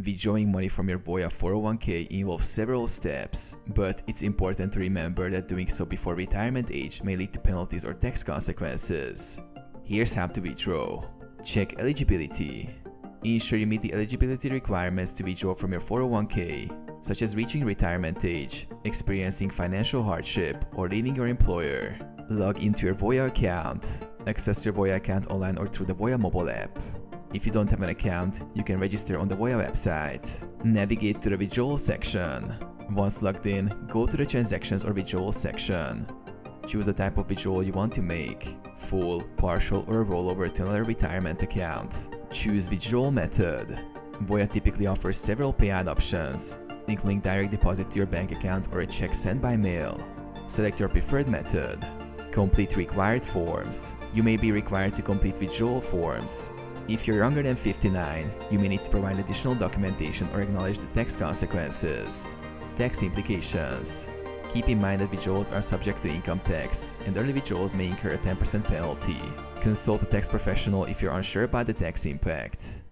Withdrawing money from your Voya 401k involves several steps, but it's important to remember that doing so before retirement age may lead to penalties or tax consequences. Here's how to withdraw. Check eligibility. Ensure you meet the eligibility requirements to withdraw from your 401k, such as reaching retirement age, experiencing financial hardship, or leaving your employer. Log into your Voya account. Access your Voya account online or through the Voya mobile app. If you don't have an account, you can register on the Voya website. Navigate to the withdrawal section. Once logged in, go to the transactions or withdrawal section. Choose the type of withdrawal you want to make: full, partial, or a rollover to another retirement account. Choose withdrawal method. Voya typically offers several payout options, including direct deposit to your bank account or a check sent by mail. Select your preferred method. Complete required forms. You may be required to complete withdrawal forms. If you're younger than 59, you may need to provide additional documentation or acknowledge the tax consequences. Tax implications. Keep in mind that withdrawals are subject to income tax, and early withdrawals may incur a 10% penalty. Consult a tax professional if you're unsure about the tax impact.